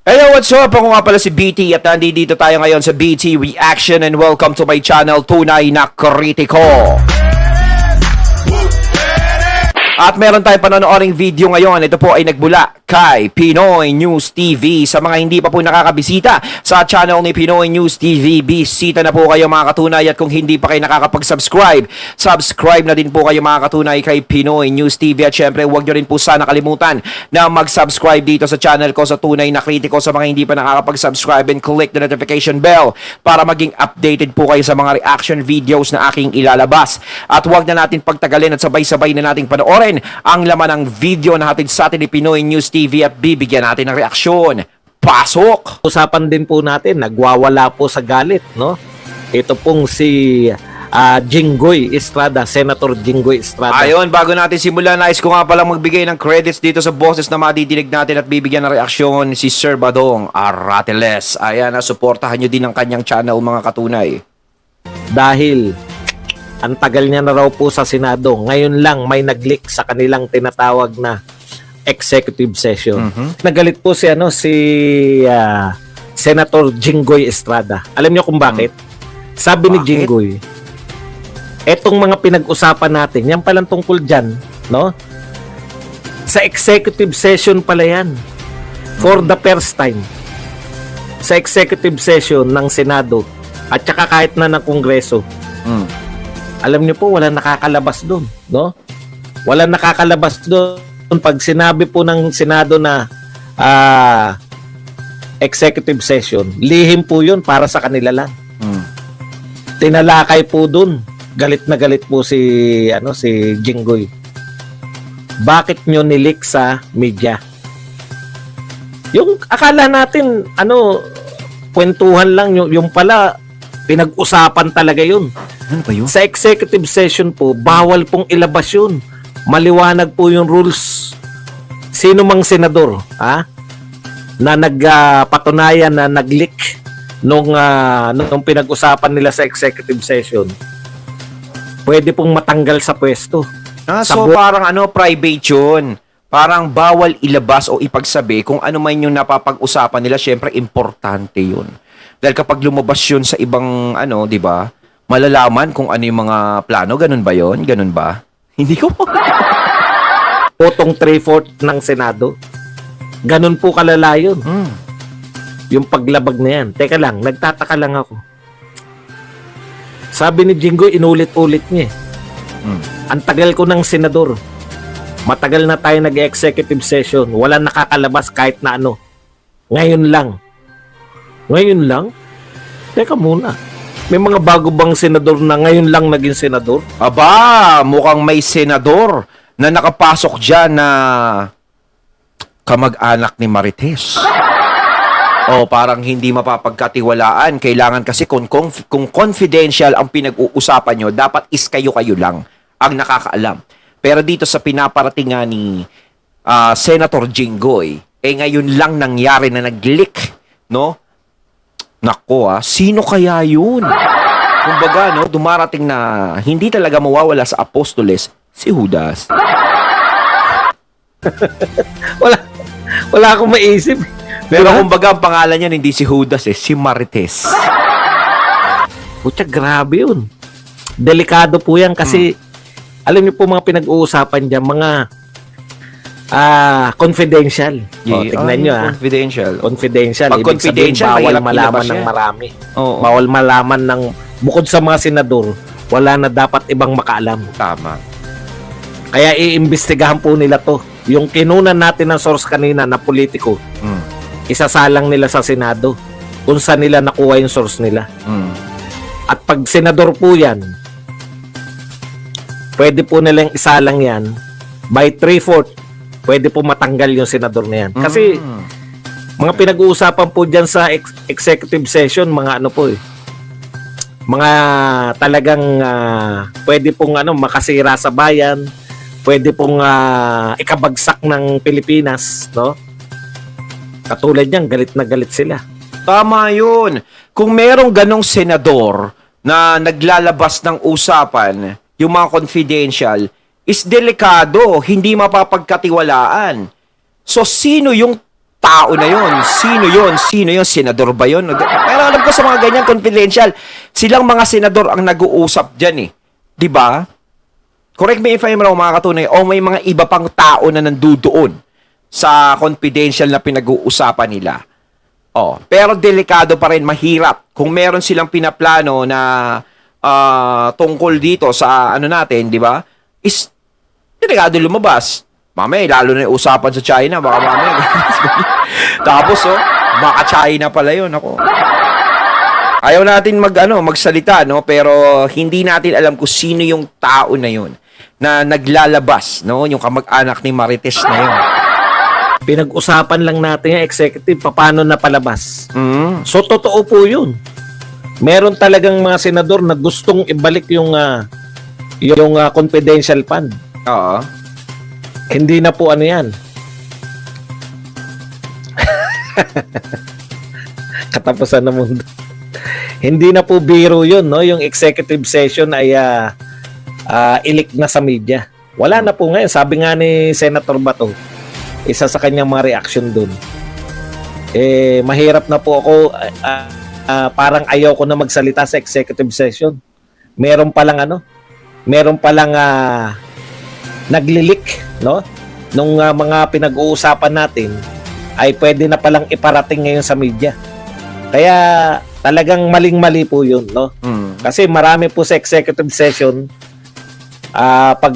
Hey, what's up? Ako nga pala si BT at nandito tayo ngayon sa BT Reaction and welcome to my channel, Tunay na Kritiko. At meron tayong panonooring video ngayon. Ito po ay nagbula kay Pinoy News TV. Sa mga hindi pa po nakakabisita sa channel ni Pinoy News TV, bisita na po kayo mga katunay. At kung hindi pa kayo nakakapag-subscribe, subscribe na din po kayo mga katunay kay Pinoy News TV. At syempre, huwag nyo rin po sana kalimutan na mag-subscribe dito sa channel ko sa Tunay na Kritiko. Sa mga hindi pa nakakapag-subscribe, and click the notification bell para maging updated po kayo sa mga reaction videos na aking ilalabas. At huwag na natin pagtagalin at sabay-sabay na nating panoorin ang laman ng video na hatid sa atin ni Pinoy News TV at bibigyan natin ng reaksyon. Pasok! Usapan din po natin, nagwawala po sa galit, no? Ito pong si Jinggoy Estrada, Senator Jinggoy Estrada. Ayun, bago natin simulan, nais ko nga palang magbigay ng credits dito sa boses na madidinig natin at bibigyan ng reaksyon si Sir Badong Arateles. Ayan, suportahan nyo din ang kanyang channel mga katunay. Dahil ang tagal niya na raw po sa Senado, ngayon lang may nag-leak sa kanilang tinatawag na executive session. Nagalit po si Senator Jinggoy Estrada. Alam niyo kung bakit? Sabi ni Jinggoy, etong mga pinag-usapan natin, yan palang tungkol dyan, no? Sa executive session pala yan. For the first time. Sa executive session ng Senado at saka kahit na ng Kongreso. Alam niyo po, walang nakakalabas doon, no? Walang nakakalabas doon pag sinabi po ng Senado na executive session. Lihim po 'yun para sa kanila lang. Tinalakay po doon. Galit na galit po si Jinggoy. Bakit niyo nilik sa media? Yung akala natin kwentuhan lang, yung pala pinag-usapan talaga 'yun. Ano ba yun? Sa executive session po, bawal pong ilabas yun. Maliwanag po yung rules. Sino mang senador na nagpatunayan na nag-leak nung pinag-usapan nila sa executive session, pwede pong matanggal sa pwesto. So parang private yun. Parang bawal ilabas o ipagsabi kung ano man yung napapag-usapan nila. Syempre, importante yun. Dahil kapag lumabas yun sa ibang, di ba, malalaman kung ano yung mga plano. Ganun ba yon? Ganun ba? Hindi ko po. Potong 3/4 ng Senado. Ganun po kalala yun. Yung paglabag na yan. Teka lang, nagtataka lang ako. Sabi ni Jinggoy, inulit-ulit niya. Ang tagal ko ng senador. Matagal na tayo nag-executive session. Wala nakakalabas kahit na ano. Ngayon lang. Ngayon lang? Teka muna. May mga bago bang senador na ngayon lang naging senador? Aba, mukhang may senador na nakapasok dyan na kamag-anak ni Marites. O parang hindi mapapagkatiwalaan. Kailangan kasi kung confidential ang pinag-uusapan nyo, dapat is kayo lang ang nakakaalam. Pero dito sa pinaparating nga ni Senator Jinggoy, ngayon lang nangyari na nag-leak, no? Nako sino kaya yun? Kumbaga, dumarating na hindi talaga mawawala sa apostoles, si Judas. Wala akong maisip. Pero kumbaga, ang pangalan niya hindi si Judas, si Marites. Pucha, grabe yun. Delikado po yan kasi, alam niyo po mga pinag-uusapan dyan, mga confidential. Tingnan nyo Confidential. Confidential. Pag ibig confidential, sabihin, bawal mahirap malaman ilabas ng yan. marami. Oo. Bawal malaman ng, bukod sa mga senador, wala na dapat ibang makaalam. Tama. Kaya iimbestigahan po nila to. Yung kinunan natin ng source kanina na politiko, isasalang nila sa Senado kung saan nila nakuha yung source nila. At pag senador po yan, pwede po nilang isalang yan by 3/4. Pwede po matanggal yung senador na yan. Kasi mga pinag-uusapan po dyan sa executive session, mga mga talagang pwede pong makasira sa bayan, pwede pong ikabagsak ng Pilipinas, no? Katulad niyan, galit na galit sila. Tama yun. Kung merong ganong senador na naglalabas ng usapan, yung mga confidential, is delikado, hindi mapapagkatiwalaan. So, sino yung tao na yon? Sino yon? Sino yon? Senador ba yon? Pero alam ko sa mga ganyan, confidential, silang mga senador ang nag-uusap dyan eh. Di ba? Correct me if I'm wrong, mga katunay, o may mga iba pang tao na nandudoon sa confidential na pinag-uusapan nila. Oh, pero delikado pa rin, mahirap. Kung meron silang pinaplano na tungkol dito sa ano natin, di ba? Is delikado lumabas. Mamaya, lalo na yung usapan sa China, baka mamaya. Tapos, baka China pala yun, ako. Ayaw natin magsalita, no? Pero hindi natin alam kung sino yung tao na yun na naglalabas, no? Yung kamag-anak ni Marites na yun. Pinag-usapan lang natin yung executive, paano na palabas. Mm. So, totoo po yun. Meron talagang mga senador na gustong ibalik yung confidential fund. Oo. Hindi na po ano yan. Katapusan ng mundo. Hindi na po biro yun, no? Yung executive session ay ilik na sa media. Wala na po ngayon. Sabi nga ni Senator Bato, isa sa kanyang mga reaction dun, mahirap na po ako, parang ayaw ko na magsalita sa executive session. Meron palang naglilik, no? Nung mga pinag-uusapan natin ay pwede na palang iparating ngayon sa media. Kaya talagang maling-mali po yun, no? Mm. Kasi marami po sa executive session, pag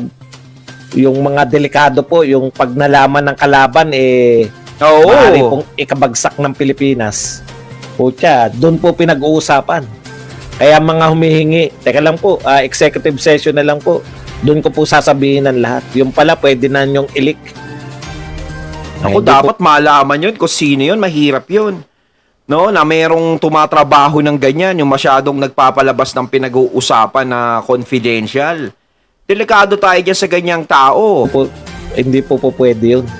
yung mga delikado po, yung pag nalaman ng kalaban, Oo. maaari pong ikabagsak ng Pilipinas. Pucha, doon po pinag-uusapan. Kaya mga humihingi, teka lang po, executive session na lang po. Doon ko po sasabihin ng lahat. Yung pala, pwede na nyong ilik. Ako, dapat malaman yun kung sino yun, mahirap yun. No, na merong tumatrabaho ng ganyan, yung masyadong nagpapalabas ng pinag-uusapan na confidential. Delikado tayo dyan sa ganyang tao. Hindi po pwede yun.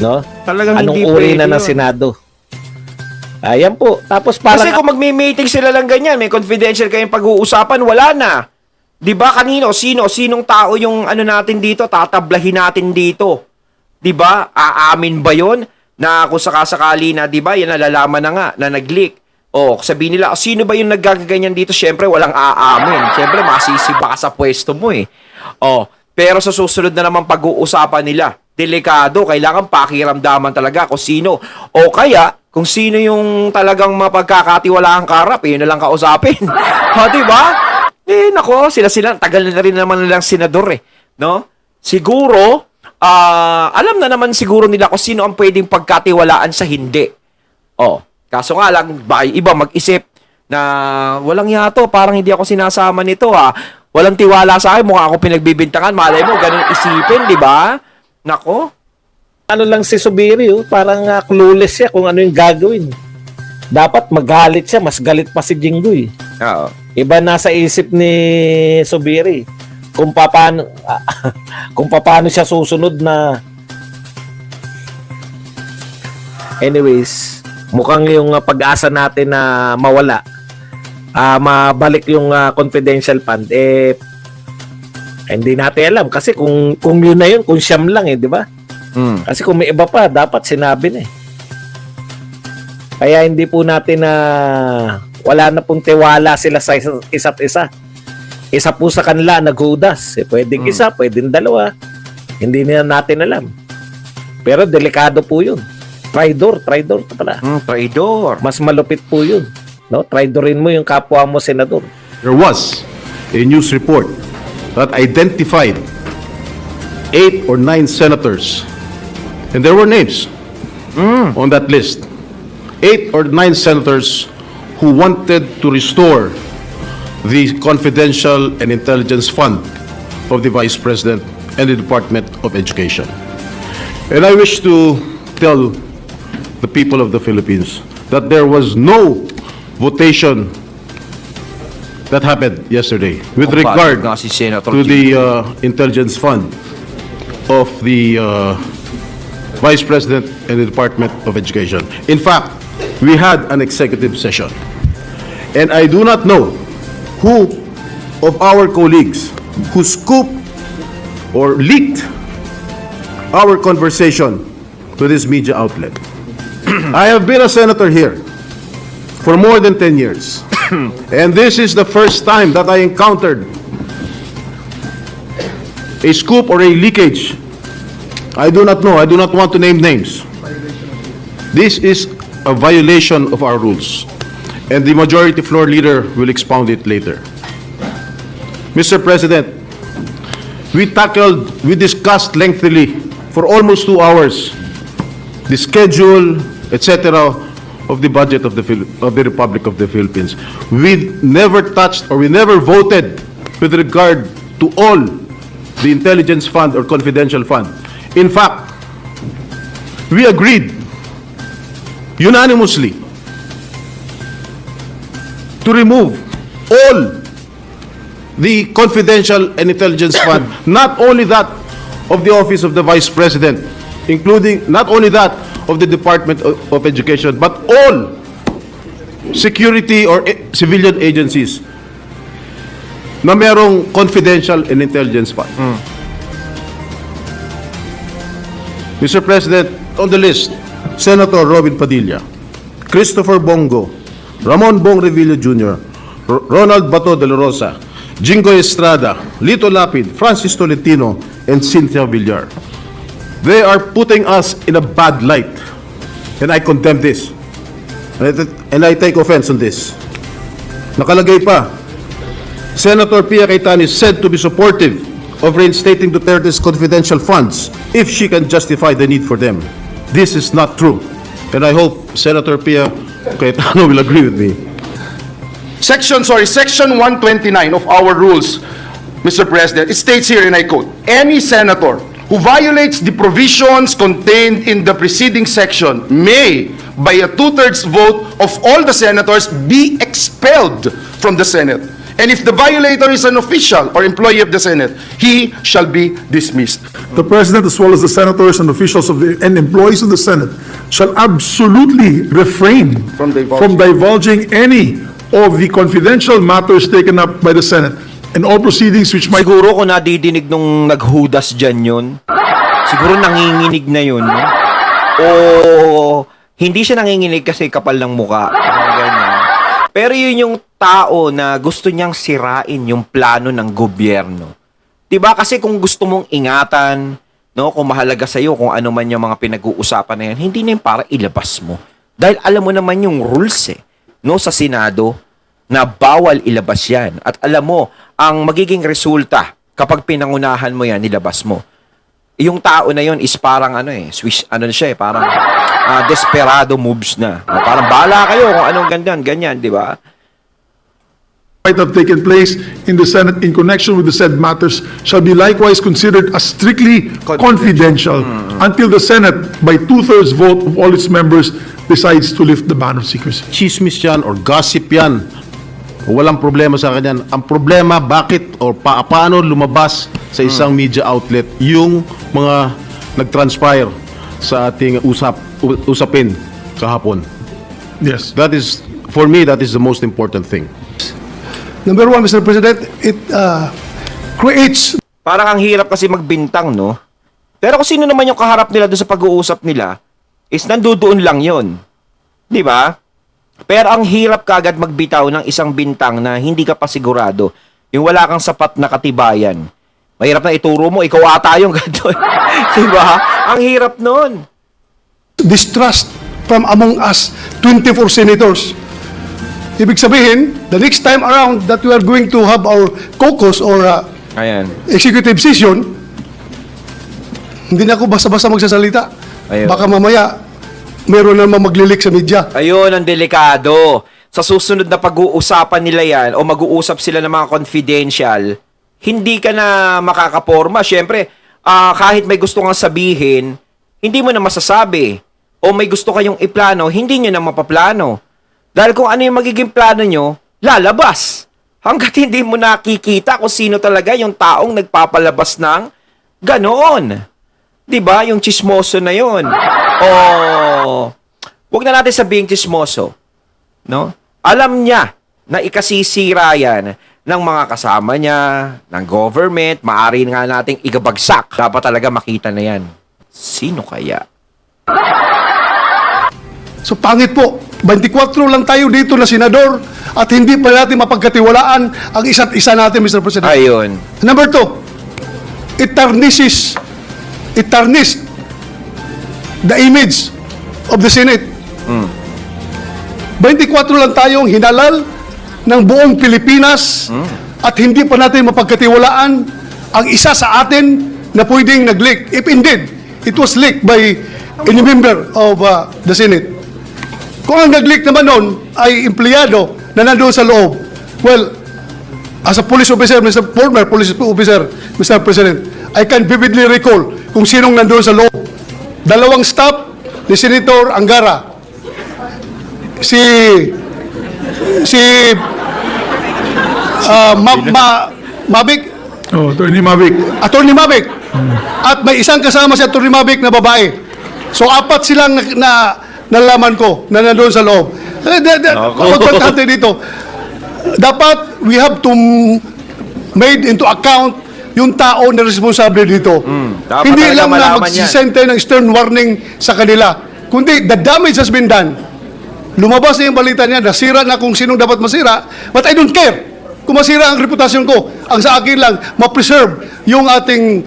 No? Talagang Anong hindi uri pwede na ng yun. Senado? Ayan po. Tapos parang... Kasi kung magmi-meeting sila lang ganyan, may confidential kayong pag-uusapan, wala na. 'Di ba kanino? Sinong tao yung natin dito, tatablahin natin dito? 'Di ba? Aamin ba 'yon na kung sakasakali na, 'di ba? Yan nalalaman na nga na nag-leak. O, sabihin nila, sino ba yung naggaganyan dito? Syempre walang aamin. Syempre masisiba ka sa pwesto mo eh. O, pero sa susunod na naman pag-uusapan nila, delikado, kailangan pakiramdaman talaga kung sino. O kaya, kung sino yung talagang mapagkakatiwalaan karap, yun na lang kausapin. Ha, 'di ba? Nako, sila, tagal na rin naman nilang senador eh. No? Siguro, alam na naman siguro nila kung sino ang pwedeng pagkatiwalaan sa hindi. Kaso nga lang, iba mag-isip na walang yato, parang hindi ako sinasama nito Walang tiwala sa akin, mukha ako pinagbibintangan. Malay mo, ganun isipin, di ba? Nako. Ano lang si Subiri, parang clueless siya kung ano yung gagawin. Dapat magalit siya, mas galit pa si Jinggoy. Oo. Iba nasa isip ni Subiri kung paano siya susunod na. Anyways, mukhang yung pag-asa natin na mawala, mabalik yung confidential fund, hindi natin alam kasi kung yun na yun, kung siyam lang di ba? Kasi kung may iba pa, dapat sinabi na Kaya hindi po natin wala na pong tiwala sila sa isa't isa. Isa po sa kanila naghudas. Pwedeng isa, pwedeng dalawa. Hindi na natin alam. Pero delikado po yun. Traidor pala. Traidor. Mas malupit po yun. No? Traidorin mo yung kapwa mo, senador. There was a news report that identified 8 or 9 senators, and there were names on that list. 8 or 9 senators who wanted to restore the confidential and intelligence fund of the Vice President and the Department of Education. And I wish to tell the people of the Philippines that there was no votation that happened yesterday with regard Si Senator to the intelligence fund of the Vice President and the Department of Education. In fact, we had an executive session, and I do not know who of our colleagues who scooped or leaked our conversation to this media outlet. I have been a senator here for more than 10 years. And this is the first time that I encountered a scoop or a leakage. I do not know. I do not want to name names. This is a violation of our rules. And the majority floor leader will expound it later. Mr. President, we discussed lengthily for almost 2 hours the schedule, etc., of the budget of the Republic of the Philippines. We never touched or we never voted with regard to all the intelligence fund or confidential fund. In fact, we agreed unanimously to remove all the confidential and intelligence fund, not only that of the Office of the Vice President, including not only that of the Department of Education, but all security or civilian agencies na merong confidential and intelligence fund. Mr. President, on the list, Senator Robin Padilla, Christopher Bongo, Ramon Bong Revilla Jr., Ronald Bato de la Rosa, Jingo Estrada, Lito Lapid, Francis Tolentino, and Cynthia Villar. They are putting us in a bad light, and I condemn this. And I take offense on this. Nakalagay pa, Senator Pia Cayetano is said to be supportive of reinstating Duterte's confidential funds if she can justify the need for them. This is not true, and I hope Senator Pia Cayetano will agree with me. Section 129 of our rules, Mr. President, it states here, and I quote, any senator who violates the provisions contained in the preceding section may, by a 2/3 vote of all the senators, be expelled from the Senate. And if the violator is an official or employee of the Senate, he shall be dismissed. The President, as well as the senators and officials and employees of the Senate, shall absolutely refrain From divulging. divulging any of the confidential matters taken up by the Senate and all proceedings which might Siguro kung nadidinig nung naghudas dyan yun, siguro nanginginig na yun, no? O hindi siya nanginginig kasi kapal ng muka. Parang ganyan. Pero yun yung tao na gusto niyang sirain yung plano ng gobyerno. 'Di ba? Kasi kung gusto mong ingatan, no, kung mahalaga sa iyo kung ano man yung mga pinag-uusapan na yan, hindi na yung para ilabas mo. Dahil alam mo naman yung rules no, sa Senado na bawal ilabas yan. At alam mo, ang magiging resulta kapag pinangunahan mo yan, nilabas mo. Yung tao na yon is parang parang desperado moves na. Parang bahala kayo kung anong ganyan, di ba? might have taken place in the Senate in connection with the said matters shall be likewise considered as strictly confidential until the Senate, by 2/3 vote of all its members, decides to lift the ban of secrecy. Chismis yan or gossip yan. Walang problema sa kanyan. Ang problema, bakit or paano lumabas sa isang media outlet yung mga nag-transpire sa ating usapin kahapon. Yes. That is, for me, that is the most important thing. Number one, Mr. President, it creates Parang ang hirap kasi magbintang, no? Pero kung sino naman yung kaharap nila doon sa pag-uusap nila, is nandoon lang yon, di ba? Pero ang hirap kagad magbitaw ng isang bintang na hindi ka pa sigurado. Yung wala kang sapat na katibayan. Mahirap na ituro mo, ikaw ata yung gano'n. Di ba? Ang hirap nun. distrust from among us 24 senators. Ibig sabihin, the next time around that we are going to have our caucus or Ayan. executive session, hindi na ako basta-basta magsasalita. Ayun. Baka mamaya, meron naman maglilik sa media. Ayun, ang delikado. Sa susunod na pag-uusapan nila yan, o mag-uusap sila ng mga confidential, hindi ka na makakaporma. Siyempre, kahit may gusto kang sabihin, hindi mo na masasabi. O may gusto kayong iplano, hindi nyo na mapaplano. Dahil kung ano yung magiging plano nyo, lalabas. Hanggat hindi mo nakikita kung sino talaga yung taong nagpapalabas ng ganoon. Diba? Yung chismoso na yun. O, wag na natin sabihin chismoso. No? Alam niya na ikasisira yan ng mga kasama niya, ng government, maaari nga nating igabagsak. Dapat talaga makita na yan. Sino kaya? So pangit po, 24 lang tayo dito na senador at hindi pa natin mapagkatiwalaan ang isa't isa natin, Mr. President. Ayun. Number two, it tarnished the image of the Senate. 24 lang tayong hinalal ng buong Pilipinas at hindi pa natin mapagkatiwalaan ang isa sa atin na pwedeng nag-leak. If indeed, it was leaked by any member of the Senate. Kung ang nag-leak naman nun ay empleyado na nandoon sa loob, well, as a police officer, former police officer, Mr. President, I can vividly recall kung sinong nandoon sa loob. Dalawang staff ni Senator Angara. Mavic, Oh, Attorney Mavic. Attorney Mavic. At may isang kasama si Attorney Mavic na babae. So, apat silang nalaman ko na nandoon sa loob. Importante dito. Dapat we have to made into account yung tao na responsable dito. Dapat Hindi talaga lang na malaman magsisend tayo ng stern warning sa kanila. Kundi, the damage has been done. Lumabas na yung balita niya, nasira na kung sinong dapat masira, but I don't care kung masira ang reputasyon ko. Ang sa akin lang, ma-preserve yung ating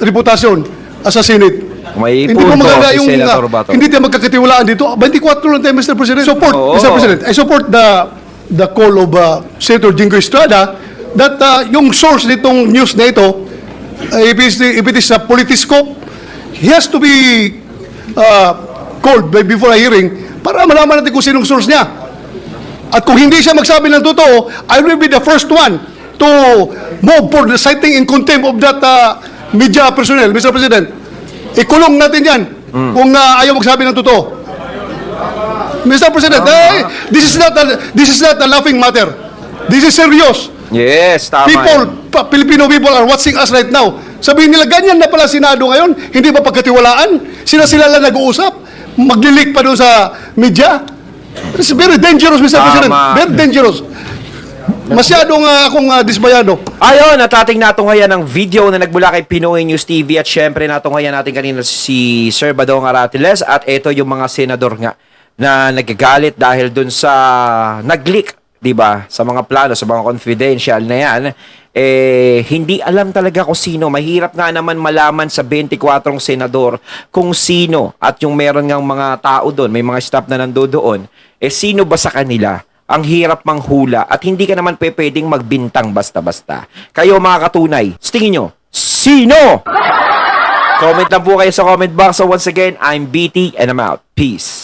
reputasyon as a Senate. May Hindi ko punto maganda si yung Senator Bato. hindi tayo magkakatiwalaan dito. 24 lang tayo, Mr. President. Oo. Mr. President, I support the call of Senator Jingo Estrada that yung source nitong news na ito, if it is a politiscope, he has to be called before a hearing para malaman natin kung sinong source niya. At kung hindi siya magsabi ng totoo, I will be the first one to move for the citing in contempt of that media personnel, Mr. President. Ikulong natin yan kung ayaw magsabi ng totoo. Mr. President, this is not a laughing matter. This is serious. Yes, tama. Filipino people are watching us right now. Sabihin nila, ganyan na pala Senado ngayon, hindi ba pagkatiwalaan? Sila lang nag-uusap, maglilik pa doon sa media. It's very dangerous, Mr. President. Very dangerous. Masyadong akong disbayado. Ayun, at ating natunghayan ng video na nagmula kay Pinoy News TV at syempre natunghayan natin kanina si Sir Badong Aratiles at ito yung mga senador nga na nagagalit dahil dun sa nag-leak, 'di ba? Sa mga plano, sa mga confidential na 'yan, hindi alam talaga kung sino. Mahirap nga naman malaman sa 24 senador kung sino at yung meron ngang mga tao doon, may mga staff na nandoon, sino ba sa kanila? Ang hirap manghula at hindi ka naman pwedeng magbintang basta-basta. Kayo mga katunay, sa tingin nyo, sino? Comment lang po kayo sa comment box. So once again, I'm BT and I'm out. Peace.